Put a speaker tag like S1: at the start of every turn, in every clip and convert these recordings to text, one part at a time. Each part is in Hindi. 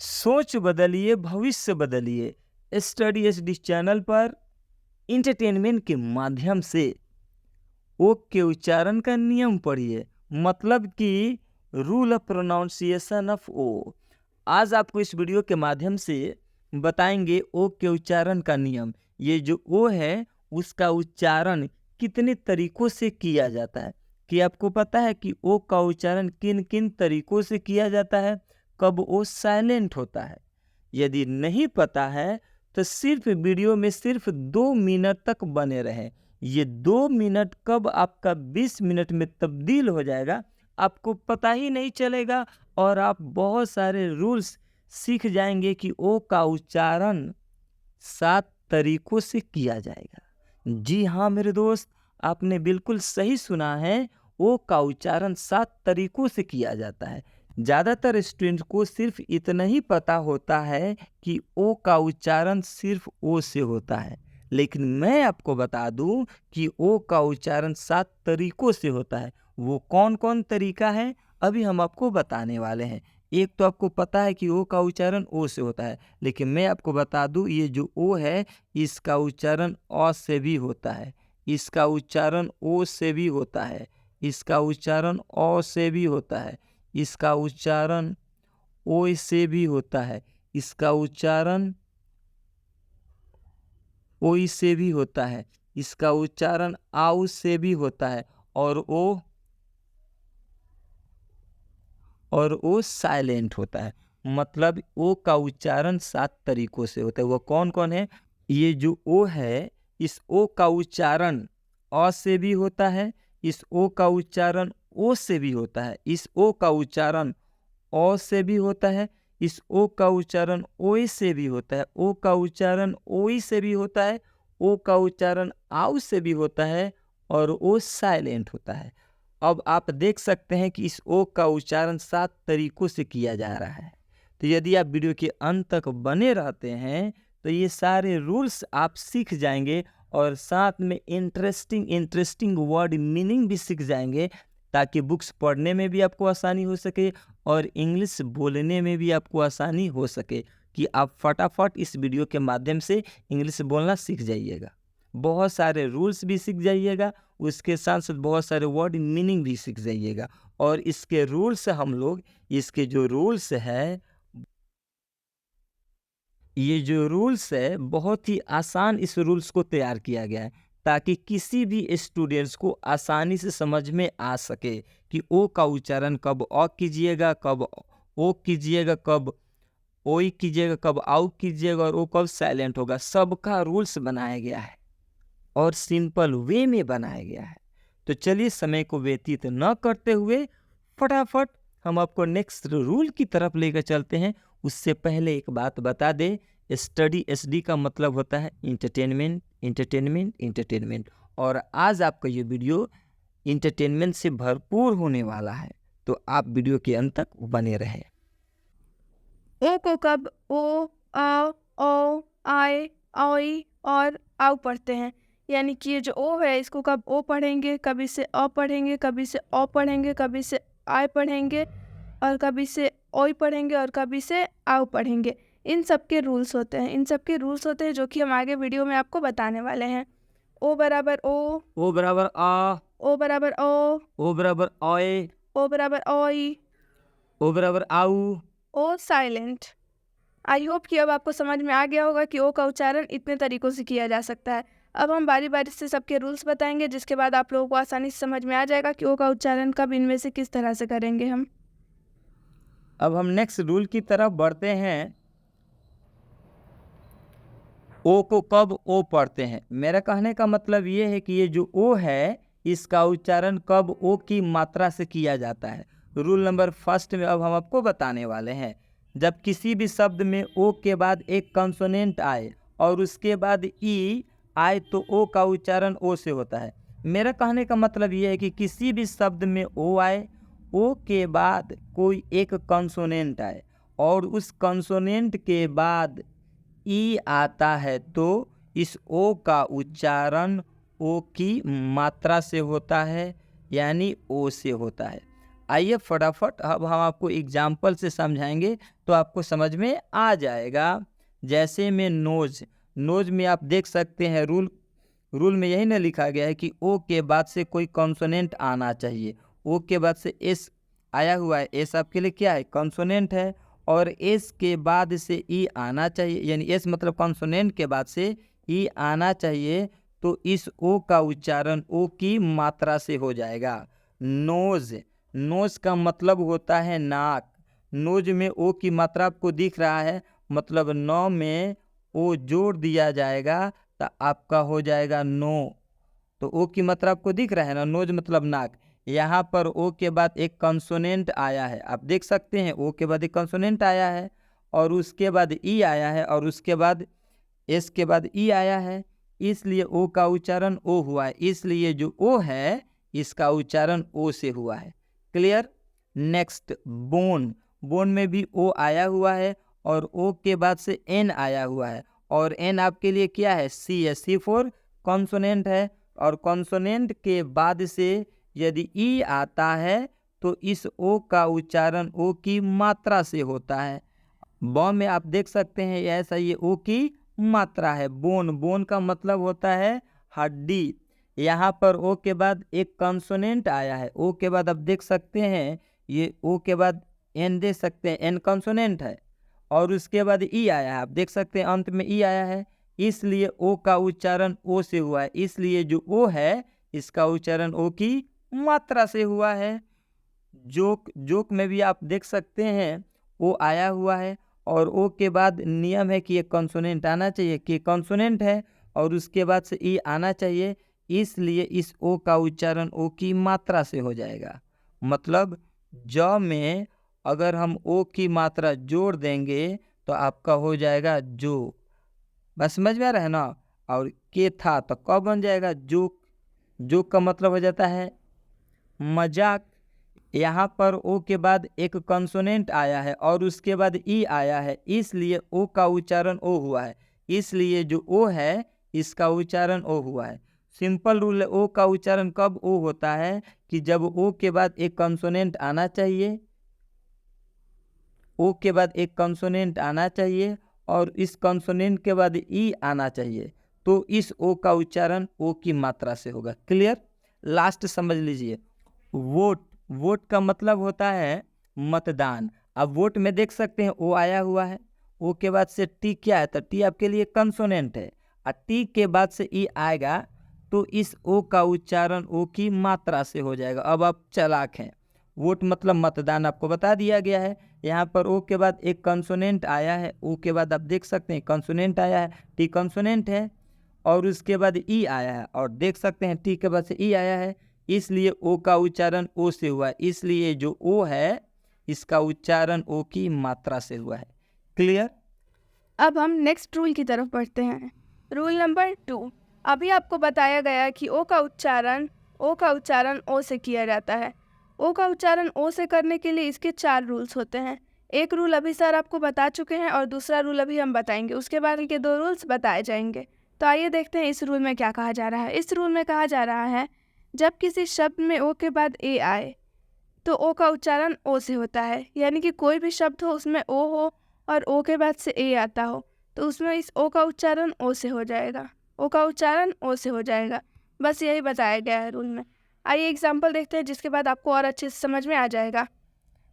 S1: सोच बदलिए, भविष्य बदलिए। स्टडी एसडी चैनल पर इंटरटेनमेंट के माध्यम से ओ के उच्चारण का नियम पढ़िए, मतलब कि rule of pronunciation of O. आज आपको इस वीडियो के माध्यम से बताएंगे ओ के उच्चारण का नियम। ये जो ओ है उसका उच्चारण कितने तरीकों से किया जाता है। कि आपको पता है कि ओ का उच्चारण किन किन तरीकों से किया जाता है, कब ओ साइलेंट होता है। यदि नहीं पता है तो सिर्फ वीडियो में सिर्फ 2 मिनट तक बने रहें। ये 2 मिनट कब आपका 20 मिनट में तब्दील हो जाएगा आपको पता ही नहीं चलेगा, और आप बहुत सारे रूल्स सीख जाएंगे कि ओ का उच्चारण 7 तरीकों से किया जाएगा। जी हाँ मेरे दोस्त, आपने बिल्कुल सही सुना है। ओ का उच्चारण 7 तरीकों से किया जाता है। ज़्यादातर स्टूडेंट को सिर्फ इतना ही पता होता है कि ओ का उच्चारण सिर्फ ओ से होता है, लेकिन मैं आपको बता दूं कि ओ का उच्चारण 7 तरीकों से होता है। वो कौन कौन तरीका है अभी हम आपको बताने वाले हैं। एक तो आपको पता है कि ओ का उच्चारण ओ से होता है, लेकिन मैं आपको बता दूं ये जो ओ है इसका उच्चारण अ से भी होता है, इसका उच्चारण ओ से भी होता है, इसका उच्चारण अ से भी होता है, इसका उच्चारण ओ से भी होता है, इसका उच्चारण ओ से भी होता है, इसका उच्चारण आउ से भी होता है, और ओ साइलेंट होता है। मतलब ओ का उच्चारण 7 तरीकों से होता है। वो कौन कौन है? ये जो ओ है इस ओ का उच्चारण अ से भी होता है, इस ओ का उच्चारण ओ से भी होता है, इस ओ का उच्चारण अ से भी होता है, इस ओ का उच्चारण ओए से भी होता है, ओ का उच्चारण ओई से भी होता है, ओ का उच्चारण आउ से भी होता है, और ओ साइलेंट होता है। अब आप देख सकते हैं कि इस ओ का उच्चारण 7 तरीकों से किया जा रहा है। तो यदि आप वीडियो के अंत तक बने रहते हैं तो ये सारे रूल्स आप सीख जाएंगे, और साथ में इंटरेस्टिंग वर्ड मीनिंग भी सीख जाएंगे, ताकि बुक्स पढ़ने में भी आपको आसानी हो सके और इंग्लिश बोलने में भी आपको आसानी हो सके, कि आप फटाफट इस वीडियो के माध्यम से इंग्लिश बोलना सीख जाइएगा। बहुत सारे रूल्स भी सीख जाइएगा, उसके साथ साथ बहुत सारे वर्ड मीनिंग भी सीख जाइएगा। और इसके रूल्स हम लोग, इसके जो रूल्स है, ये जो रूल्स है बहुत ही आसान इस रूल्स को तैयार किया गया है, ताकि किसी भी स्टूडेंट्स को आसानी से समझ में आ सके कि ओ का उच्चारण कब अ कीजिएगा, कब ओ कीजिएगा, कब ओई कीजिएगा, कब आउ कीजिएगा, और ओ कब साइलेंट होगा। सबका रूल्स बनाया गया है और सिंपल वे में बनाया गया है। तो चलिए समय को व्यतीत न करते हुए फटाफट हम आपको नेक्स्ट रूल की तरफ लेकर चलते हैं। उससे पहले एक बात बता दे, स्टडी एसडी का मतलब होता है इंटरटेनमेंट, इंटरटेनमेंट, इंटरटेनमेंट। और आज आपका ये वीडियो इंटरटेनमेंट से भरपूर होने वाला है, तो आप वीडियो के अंत तक बने रहें।
S2: ओ को कब ओ, आ, ओ, आए, औई और आउ पढ़ते हैं। यानी कि ये जो ओ है इसको कब ओ पढ़ेंगे, कभी से अ पढ़ेंगे, कभी से औ पढ़ेंगे, कभी से आय पढ़ेंगे, और कभी से ओई पढ़ेंगे, और कभी से आउ पढ़ेंगे। इन सब के रूल्स होते हैं, जो कि हम आगे वीडियो में आपको बताने वाले हैं। ओ बराबर ओ,
S1: ओ बराबर आ,
S2: ओ बराबर ओ,
S1: ओ बराबर ऑय,
S2: ओ बराबर ओई,
S1: ओ बराबर आऊ।
S2: ओ साइलेंट। आई होप कि अब आपको समझ में आ गया होगा कि ओ का उच्चारण इतने तरीकों से किया जा सकता है। अब हम बारी बारी से सबके रूल्स बताएंगे, जिसके बाद आप लोगों को आसानी से समझ में आ जाएगा कि ओ का उच्चारण कब इनमें से किस तरह से करेंगे हम।
S1: अब हम नेक्स्ट रूल की तरफ बढ़ते हैं। ओ को कब ओ पढ़ते हैं? मेरा कहने का मतलब ये है कि ये जो ओ है इसका उच्चारण कब ओ की मात्रा से किया जाता है। रूल नंबर फर्स्ट में अब हम आपको बताने वाले हैं। जब किसी भी शब्द में ओ के बाद एक कंसोनेंट आए और उसके बाद ई आए तो ओ का उच्चारण ओ से होता है। मेरा कहने का मतलब ये है कि किसी भी शब्द में ओ आए, ओ के बाद कोई एक कंसोनेंट आए और उस कंसोनेंट के बाद ई आता है, तो इस ओ का उच्चारण ओ की मात्रा से होता है, यानी ओ से होता है। आइए फटाफट अब हम आपको एग्जाम्पल से समझाएंगे तो आपको समझ में आ जाएगा। जैसे में नोज, नोज में आप देख सकते हैं रूल में यही ना लिखा गया है कि ओ के बाद से कोई कॉन्सोनेंट आना चाहिए। ओ के बाद से एस आया हुआ है, एस आपके लिए क्या है, कॉन्सोनेंट है। और एस के बाद से ई आना चाहिए, यानी एस मतलब कॉन्सोनेंट के बाद से ई आना चाहिए। तो इस ओ का उच्चारण ओ की मात्रा से हो जाएगा। नोज, नोज का मतलब होता है नाक। नोज में ओ की मात्रा आपको दिख रहा है, मतलब नौ में ओ जोड़ दिया जाएगा तो आपका हो जाएगा नो। तो ओ की मात्रा आपको दिख रहा है ना, नोज मतलब नाक। यहाँ पर ओ के बाद एक कंसोनेंट आया है, आप देख सकते हैं ओ के बाद एक कंसोनेंट आया है, और उसके बाद ई आया है, और उसके बाद एस के बाद ई आया है, इसलिए ओ का उच्चारण ओ हुआ है। इसलिए जो ओ है इसका उच्चारण ओ से हुआ है। क्लियर। नेक्स्ट बोन, बोन में भी ओ आया हुआ है और ओ के बाद से एन आया हुआ है, और एन आपके लिए क्या है, सी है, सी फॉर कॉन्सोनेंट है। और कॉन्सोनेंट के बाद से यदि ई आता है तो इस ओ का उच्चारण ओ की मात्रा से होता है। ब में आप देख सकते हैं ऐसा, ये ओ की मात्रा है। बोन, बोन का मतलब होता है हड्डी। यहाँ पर ओ के बाद एक कंसोनेंट आया है, ओ के बाद आप देख सकते हैं ये ओ के बाद एन देख सकते हैं, एन कंसोनेंट है, और उसके बाद ई आया है, आप देख सकते हैं अंत में ई आया है, इसलिए ओ का उच्चारण ओ से हुआ है। इसलिए जो ओ है इसका उच्चारण ओ की मात्रा से हुआ है। जोक, जोक में भी आप देख सकते हैं ओ आया हुआ है, और ओ के बाद नियम है कि एक कॉन्सोनेंट आना चाहिए, कि कॉन्सोनेंट है और उसके बाद से ई आना चाहिए, इसलिए इस ओ का उच्चारण ओ की मात्रा से हो जाएगा। मतलब ज में अगर हम ओ की मात्रा जोड़ देंगे तो आपका हो जाएगा जो। बस समझ में आ रहा है ना। और के था तो कब बन जाएगा जोक, जोक का मतलब हो जाता है मजाक। यहाँ पर ओ के बाद एक कंसोनेंट आया है और उसके बाद ई आया है, इसलिए ओ का उच्चारण ओ हुआ है। इसलिए जो ओ है इसका उच्चारण ओ हुआ है। सिंपल रूल है, ओ का उच्चारण कब ओ होता है कि जब ओ के बाद एक कंसोनेंट आना चाहिए, ओ के बाद एक कंसोनेंट आना चाहिए और इस कंसोनेंट के बाद ई आना चाहिए, तो इस ओ का उच्चारण ओ की मात्रा से होगा। क्लियर। लास्ट समझ लीजिए, वोट, वोट का मतलब होता है मतदान। अब वोट में देख सकते हैं ओ आया हुआ है, ओ के बाद से टी क्या है, तो टी आपके लिए कंसोनेंट है, और टी के बाद से ई आएगा तो इस ओ का उच्चारण ओ की मात्रा से हो जाएगा। अब आप चालाक हैं, वोट मतलब मतदान आपको बता दिया गया है। यहाँ पर ओ के बाद एक कंसोनेंट आया है, ओ के बाद आप देख सकते हैं कंसोनेंट आया है, टी कंसोनेंट है, और उसके बाद ई आया है, और देख सकते हैं टी के बाद से ई आया है, इसलिए ओ का उच्चारण ओ से हुआ है। इसलिए जो ओ है इसका उच्चारण ओ की मात्रा से हुआ है। क्लियर।
S2: अब हम नेक्स्ट रूल की तरफ बढ़ते हैं। रूल नंबर 2, अभी आपको बताया गया कि ओ का उच्चारण ओ से किया जाता है। ओ का उच्चारण ओ से करने के लिए इसके 4 रूल्स होते हैं। एक रूल अभी सर आपको बता चुके हैं और दूसरा रूल अभी हम बताएंगे, उसके बाद के 2 रूल्स बताए जाएंगे। तो आइए देखते हैं इस रूल में क्या कहा जा रहा है। इस रूल में कहा जा रहा है जब किसी शब्द में ओ के बाद ए आए तो ओ का उच्चारण ओ से होता है। यानी कि कोई भी शब्द हो उसमें ओ हो और ओ के बाद से ए आता हो तो उसमें इस ओ का उच्चारण ओ से हो जाएगा, ओ का उच्चारण ओ से हो जाएगा। बस यही बताया गया है रूल में। आइए एग्जाम्पल देखते हैं जिसके बाद आपको और अच्छे से समझ में आ जाएगा।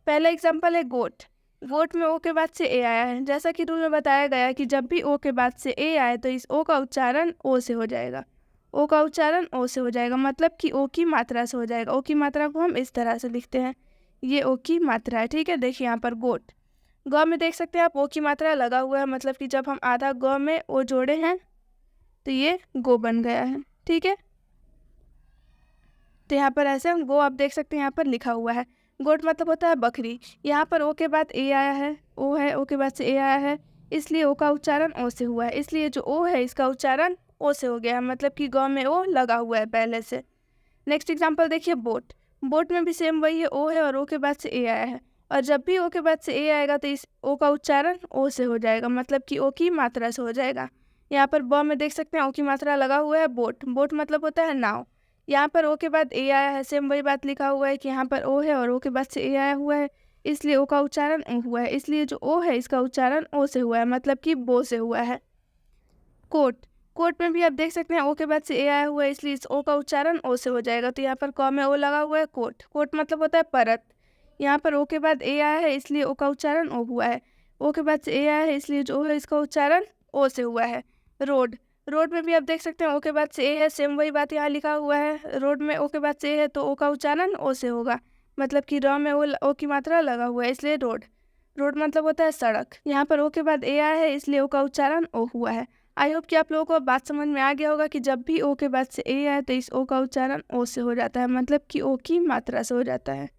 S2: पहला एग्जाम्पल है गोट। गोट में ओ के बाद से ए आया है। जैसा कि रूल में बताया गया है कि जब भी ओ के बाद से ए आए तो इस ओ का उच्चारण ओ से हो जाएगा, ओ का उच्चारण ओ से हो जाएगा, मतलब कि ओ की मात्रा से हो जाएगा। ओ की मात्रा को हम इस तरह से लिखते हैं, ये ओ की मात्रा है। ठीक है, देखिए यहाँ पर गोट, ग में देख सकते हैं आप ओ की मात्रा लगा हुआ है, मतलब कि जब हम आधा ग में ओ जोड़े हैं तो ये गो बन गया है। ठीक है, तो यहाँ पर ऐसे हम गो आप देख सकते हैं यहाँ पर लिखा हुआ है। गोट मतलब होता है बकरी। यहाँ पर ओ के बाद ए आया है, ओ है, ओ के बाद से ए आया है, इसलिए ओ का उच्चारण ओ से हुआ है। इसलिए जो ओ है इसका उच्चारण ओ से हो गया है, मतलब कि ग में ओ लगा हुआ है पहले से। नेक्स्ट एग्जाम्पल देखिए बोट। बोट में भी सेम वही है, ओ है और ओ के बाद से ए आया है, और जब भी ओ के बाद से ए आएगा तो इस ओ का उच्चारण ओ से हो जाएगा, मतलब कि ओ की मात्रा से हो जाएगा। यहाँ पर ब में देख सकते हैं ओ की मात्रा लगा हुआ है बोट। बोट मतलब होता है नाव। यहाँ पर ओ के बाद ए आया है, सेम वही बात लिखा हुआ है कि यहाँ पर ओ है और ओ के बाद से ए आया हुआ है, इसलिए ओ का उच्चारण ओ हुआ है। इसलिए जो ओ है इसका उच्चारण ओ से हुआ है, मतलब कि बो से हुआ है। कोट, कोट में भी आप देख सकते हैं ओ के बाद से ए आया हुआ है, इसलिए इस ओ का उच्चारण ओ से हो जाएगा। तो यहाँ पर क में ओ लगा हुआ है, कोट। कोट मतलब होता है परत। यहाँ पर ओ के बाद ए आया है, इसलिए ओ का उच्चारण ओ हुआ है। ओ के बाद से ए आया है, इसलिए जो ओ है इसका उच्चारण ओ से हुआ है। रोड, रोड में भी आप देख सकते हैं ओ के बाद से ए है, सेम वही बात यहाँ लिखा हुआ है। रोड में ओ के बाद से ए है तो ओ का उच्चारण ओ से होगा, मतलब कि र में ओ की मात्रा लगा हुआ है, इसलिए रोड। रोड मतलब होता है सड़क। यहाँ पर ओ के बाद ए आया है, इसलिए ओ का उच्चारण ओ हुआ है। आई होप कि आप लोगों को बात समझ में आ गया होगा कि जब भी ओ के बाद से ए आए तो इस ओ का उच्चारण ओ से हो जाता है, मतलब कि ओ की मात्रा से हो जाता है।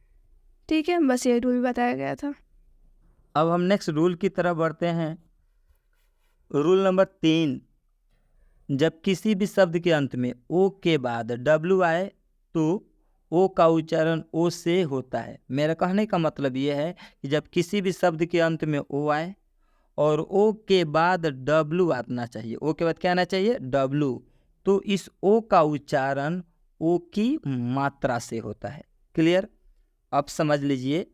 S2: ठीक है, बस यही रूल बताया गया था।
S1: अब हम नेक्स्ट रूल की तरफ बढ़ते हैं। रूल नंबर 3, जब किसी भी शब्द के अंत में ओ के बाद डब्ल्यू आए तो ओ का उच्चारण ओ से होता है। मेरा कहने का मतलब ये है कि जब किसी भी शब्द के अंत में ओ आए और ओ के बाद डब्ल्यू आना चाहिए, ओ के बाद क्या आना चाहिए, डब्ल्यू, तो इस ओ का उच्चारण ओ की मात्रा से होता है। क्लियर? अब समझ लीजिए,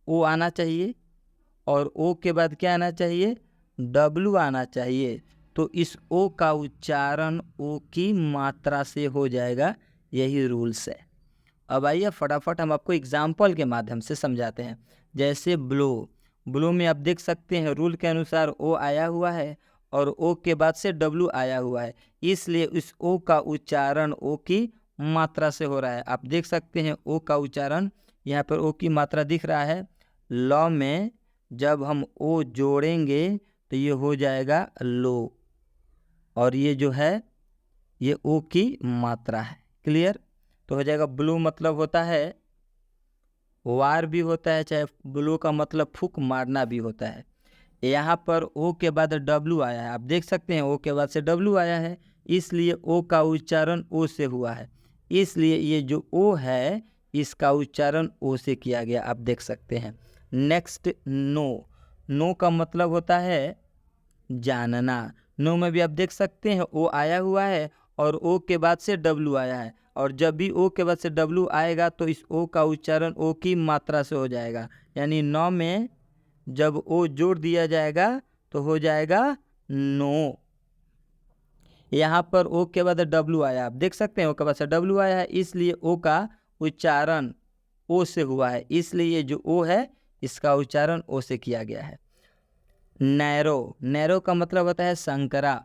S1: ओ आना चाहिए और ओ के बाद क्या आना चाहिए, डब्ल्यू आना चाहिए, तो इस ओ का उच्चारण ओ की मात्रा से हो जाएगा। यही रूल्स है। अब आइए फटाफट हम आपको एग्जाम्पल के माध्यम से समझाते हैं। जैसे ब्लो, ब्लो में आप देख सकते हैं रूल के अनुसार ओ आया हुआ है और ओ के बाद से डब्ल्यू आया हुआ है, इसलिए इस ओ का उच्चारण ओ की मात्रा से हो रहा है। आप देख सकते हैं ओ का उच्चारण, यहाँ पर ओ की मात्रा दिख रहा है। लॉ में जब हम ओ जोड़ेंगे तो ये हो जाएगा लो, और ये जो है ये ओ की मात्रा है। क्लियर? तो हो जाएगा ब्लू मतलब होता है वार भी होता है, चाहे ब्लू का मतलब फूक मारना भी होता है। यहाँ पर ओ के बाद डब्लू आया है, आप देख सकते हैं ओ के बाद से डब्लू आया है, इसलिए ओ का उच्चारण ओ से हुआ है। इसलिए ये जो ओ है इसका उच्चारण ओ से किया गया, आप देख सकते हैं। नेक्स्ट नो, नो का मतलब होता है जानना। नो में भी आप देख सकते हैं ओ आया हुआ है और ओ के बाद से डब्लू आया है, और जब भी ओ के बाद से डब्लू आएगा तो इस ओ का उच्चारण ओ की मात्रा से हो जाएगा। यानी नो में जब ओ जोड़ दिया जाएगा तो हो जाएगा नो। यहाँ पर ओ के बाद डब्लू आया, आप देख सकते हैं ओ के बाद से डब्लू आया है, इसलिए ओ का उच्चारण ओ से हुआ है, इसलिए ये जो ओ है इसका उच्चारण ओ से किया गया है। नैरो, नैरो का मतलब होता है संकरा।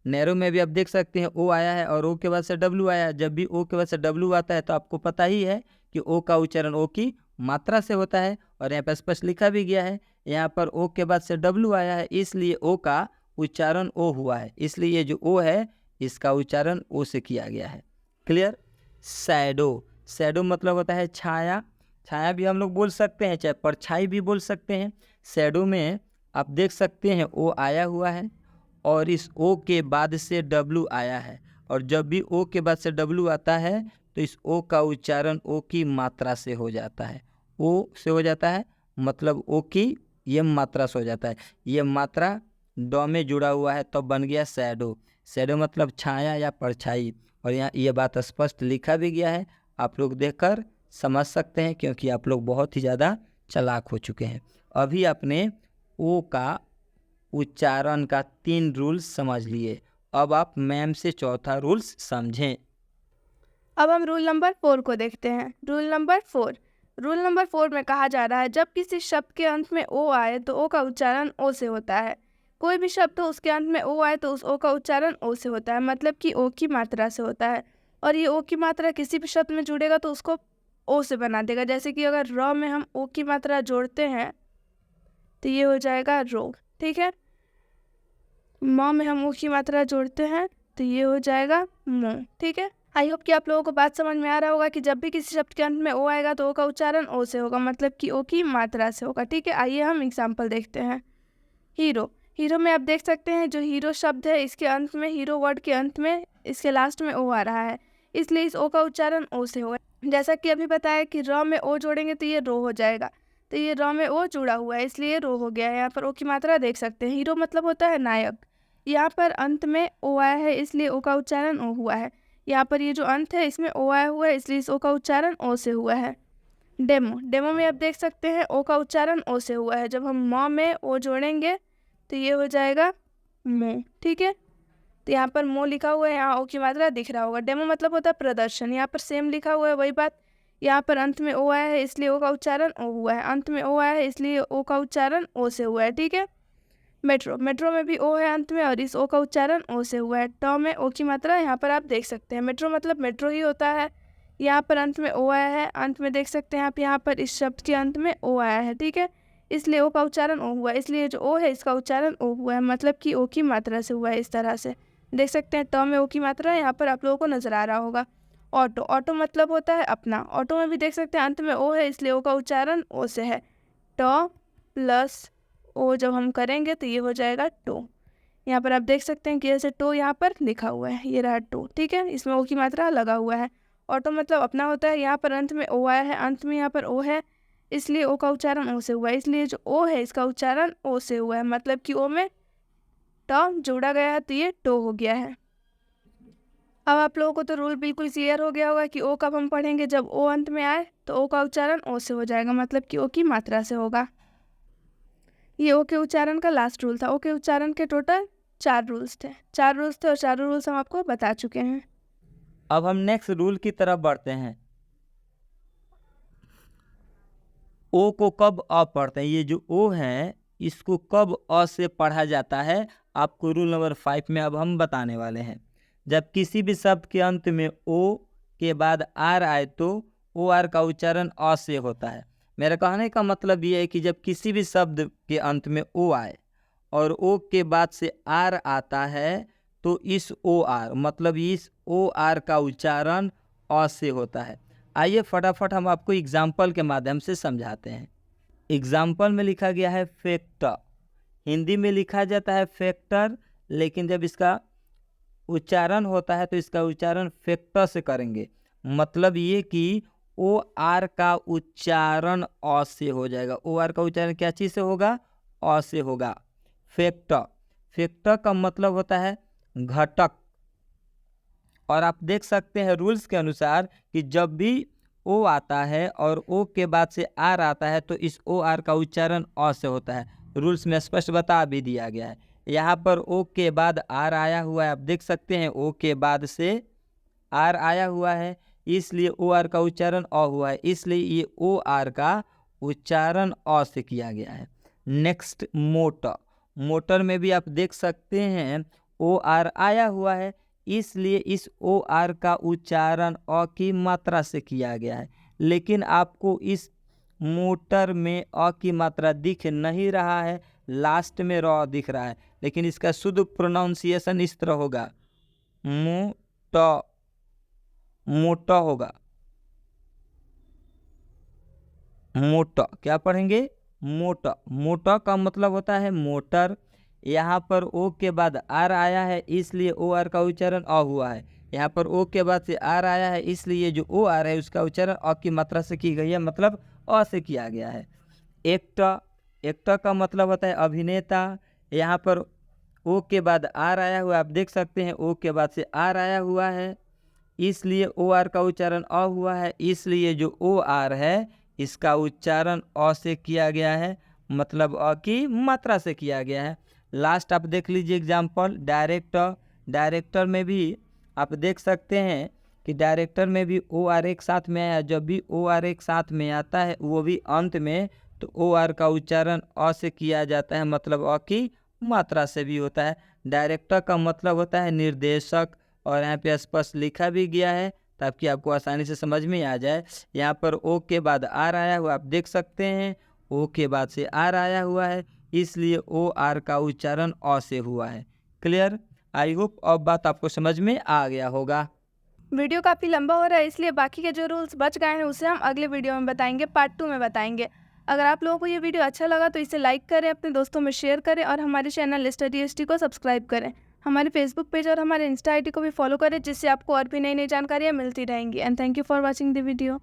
S1: नैरो में भी आप देख सकते हैं ओ आया है और ओ के बाद से डब्लू आया है। जब भी ओ के बाद से डब्लू आता है तो आपको पता ही है कि ओ का उच्चारण ओ की मात्रा से होता है, और यहाँ पर स्पष्ट लिखा भी गया है। यहाँ पर ओ के बाद से डब्लू आया है, इसलिए ओ का उच्चारण ओ हुआ है, इसलिए ये जो ओ है इसका उच्चारण ओ से किया गया है। क्लियर? शैडो, शैडो मतलब होता है छाया। छाया भी हम लोग बोल सकते हैं, चाहे परछाई भी बोल सकते हैं। शैडो में आप देख सकते हैं ओ आया हुआ है और इस ओ के बाद से डब्लू आया है, और जब भी ओ के बाद से डब्लू आता है तो इस ओ का उच्चारण ओ की मात्रा से हो जाता है। ओ से हो जाता है मतलब ओ की ये मात्रा से हो जाता है। ये मात्रा ड में जुड़ा हुआ है तो बन गया शैडो। शैडो मतलब छाया या परछाई, और यहाँ ये बात स्पष्ट लिखा भी गया है, आप लोग देखकर समझ सकते हैं क्योंकि आप लोग बहुत ही ज़्यादा चालाक हो चुके हैं। अभी आपने ओ का उच्चारण का 3 रूल्स समझ लिए, अब आप मैम से चौथा रूल्स समझें।
S2: अब हम रूल नंबर 4 को देखते हैं। रूल नंबर 4, रूल नंबर 4 में कहा जा रहा है जब किसी शब्द के अंत में ओ आए तो ओ का उच्चारण ओ से होता है। कोई भी शब्द हो उसके अंत में ओ आए तो उस ओ का उच्चारण ओ से होता है, मतलब कि ओ की मात्रा से होता है। और ये ओ की मात्रा किसी भी शब्द में जुड़ेगा तो उसको ओ से बना देगा। जैसे कि अगर र में हम ओ की मात्रा जोड़ते हैं तो ये हो जाएगा रो। ठीक है, म में हम ओ की मात्रा जोड़ते हैं तो ये हो जाएगा मो। ठीक है, आई होप कि आप लोगों को बात समझ में आ रहा होगा कि जब भी किसी शब्द के अंत में ओ आएगा तो ओ का उच्चारण ओ से होगा, मतलब कि ओ की मात्रा से होगा। ठीक है, आइए हम एग्जाम्पल देखते हैं। हीरो, हीरो में आप देख सकते हैं जो हीरो शब्द है इसके अंत में, हीरो वर्ड के अंत में इसके लास्ट में ओ आ रहा है, इसलिए इस ओ का उच्चारण ओ से होगा। जैसा कि अभी बताया कि र में ओ जोड़ेंगे तो ये रो हो जाएगा, तो ये र में ओ जुड़ा हुआ है इसलिए रो हो गया है। यहाँ पर ओ की मात्रा देख सकते हैं। हीरो मतलब होता है नायक, यहाँ पर अंत में ओ आया है इसलिए ओ का उच्चारण ओ हुआ है। यहाँ पर ये जो अंत है इसमें ओ आया हुआ है, इसलिए इस ओ का उच्चारण ओ से हुआ है। डेमो में आप देख सकते हैं ओ का उच्चारण ओ से हुआ है। जब हम म में ओ जोड़ेंगे तो ये हो जाएगा मो। ठीक है, तो यहाँ पर मो लिखा हुआ है, यहाँ ओ की मात्रा दिख रहा होगा। डेमो मतलब होता है प्रदर्शन। यहाँ पर सेम लिखा हुआ है, वही बात। यहाँ पर अंत में ओ आया है इसलिए ओ का उच्चारण ओ हुआ है, अंत में ओ आया है इसलिए ओ का उच्चारण ओ से हुआ है। ठीक है, मेट्रो में भी ओ है अंत में और इस ओ का उच्चारण ओ से हुआ है। ट में ओ की मात्रा यहाँ पर आप देख सकते हैं। मेट्रो मतलब मेट्रो ही होता है। यहाँ पर अंत में ओ आया है, अंत में देख सकते हैं आप, यहाँ पर इस शब्द के अंत में ओ आया है। ठीक है, इसलिए ओ का उच्चारण ओ हुआ है, इसलिए जो ओ है इसका उच्चारण ओ हुआ है, मतलब कि ओ की मात्रा से हुआ है। इस तरह से देख सकते हैं। ट में ओ की मात्रा यहाँ पर आप लोगों को नजर आ रहा होगा। ऑटो मतलब होता है अपना। ऑटो में भी देख सकते हैं अंत में ओ है, इसलिए ओ का उच्चारण ओ से है। ट प्लस ओ जब हम करेंगे तो ये हो जाएगा टो। यहाँ पर आप देख सकते हैं कि जैसे टो यहाँ पर लिखा हुआ है, ये रहा टो। ठीक है, इसमें ओ की मात्रा लगा हुआ है। ऑटो मतलब अपना होता है। यहाँ पर अंत में ओ आया है, अंत में यहाँ पर ओ है, इसलिए ओ का उच्चारण ओ से हुआ है, इसलिए जो ओ है इसका उच्चारण ओ से हुआ है, मतलब कि ओ में ट जोड़ा गया है तो ये टो हो गया है। अब आप लोगों को तो रूल बिल्कुल क्लियर हो गया होगा कि ओ कब हम पढ़ेंगे, जब ओ अंत में आए तो ओ का उच्चारण ओ से हो जाएगा, मतलब कि ओ की मात्रा से होगा। ये ओ के उच्चारण का लास्ट रूल था। ओ के उच्चारण के टोटल 4 रूल्स थे और चारों रूल्स हम आपको बता चुके हैं।
S1: अब हम नेक्स्ट रूल की तरफ बढ़ते हैं। ओ को कब अ पढ़ते हैं, ये जो ओ है इसको कब अ से पढ़ा जाता है, आपको रूल नंबर 5 में अब हम बताने वाले हैं। जब किसी भी शब्द के अंत में ओ के बाद आर आए तो ओ आर का उच्चारण अ से होता है। मेरा कहने का मतलब ये है कि जब किसी भी शब्द के अंत में ओ आए और ओ के बाद से आर आता है तो इस ओ आर मतलब इस ओ आर का उच्चारण अ से होता है। आइए फटाफट हम आपको एग्जाम्पल के माध्यम से समझाते हैं। एग्जाम्पल में लिखा गया है फैक्टर, हिंदी में लिखा जाता है फैक्टर, लेकिन जब इसका उच्चारण होता है तो इसका उच्चारण फैक्टर से करेंगे। मतलब ये कि ओ आर का उच्चारण अ से हो जाएगा। ओ आर का उच्चारण क्या चीज़ से होगा, अ से होगा। फैक्टर का मतलब होता है घटक। और आप देख सकते हैं रूल्स के अनुसार कि जब भी ओ आता है और ओ के बाद से आर आता है तो इस ओ आर का उच्चारण अ से होता है। रूल्स में स्पष्ट बता भी दिया गया है। यहाँ पर ओ के बाद आर आया हुआ है, आप देख सकते हैं ओ के बाद से आर आया हुआ है, इसलिए ओ आर का उच्चारण अ हुआ है, इसलिए ये ओ आर का उच्चारण अ से किया गया है। नेक्स्ट मोटर में भी आप देख सकते हैं ओ आर आया हुआ है, इसलिए इस ओ आर का उच्चारण अ की मात्रा से किया गया है। लेकिन आपको इस मोटर में अ की मात्रा दिख नहीं रहा है, लास्ट में र दिख रहा है, लेकिन इसका शुद्ध प्रोनाउंसिएशन इस तरह होगा, मोटा होगा। मोटा क्या पढ़ेंगे, मोटा का मतलब होता है मोटर। यहाँ पर ओ के बाद आर आया है, इसलिए ओ आर का उच्चारण अ हुआ है। यहाँ पर ओ के बाद से आर आया है, इसलिए जो ओ आर है उसका उच्चारण अ की मात्रा से की गई है, मतलब अ से किया गया है। एक्टर का मतलब होता है अभिनेता। यहाँ पर ओ के बाद आर आया हुआ, आप देख सकते हैं ओ के बाद से आर आया हुआ है, इसलिए ओ आर का उच्चारण अ हुआ है, इसलिए जो ओ आर है इसका उच्चारण अ से किया गया है, मतलब अ की मात्रा से किया गया है। लास्ट आप देख लीजिए एग्जाम्पल डायरेक्टर में भी आप देख सकते हैं कि डायरेक्टर में भी ओ आर एक साथ में आया। जब भी ओ आर एक साथ में आता है वो भी अंत में, तो ओ आर का उच्चारण अ से किया जाता है, मतलब अ की मात्रा से भी होता है। डायरेक्टर का मतलब होता है निर्देशक, और यहाँ पे स्पष्ट लिखा भी गया है ताकि आपको आसानी से समझ में आ जाए। यहाँ पर ओ के बाद आर आया हुआ, आप देख सकते हैं ओ के बाद से आर आया हुआ है, इसलिए ओ आर का उच्चारण अ से हुआ है। क्लियर? आई होप अब बात आपको समझ में आ गया होगा।
S2: वीडियो काफ़ी लंबा हो रहा है, इसलिए बाकी के जो रूल्स बच गए हैं उसे हम अगले वीडियो में बताएंगे, पार्ट 2 में बताएंगे। अगर आप लोगों को ये वीडियो अच्छा लगा तो इसे लाइक करें, अपने दोस्तों में शेयर करें और हमारे चैनल स्टडी एसटी को सब्सक्राइब करें। हमारे फेसबुक पेज और हमारे इंस्टा आईडी को भी फॉलो करें, जिससे आपको और भी नई नई जानकारियाँ मिलती रहेंगी। And thank you for watching the video.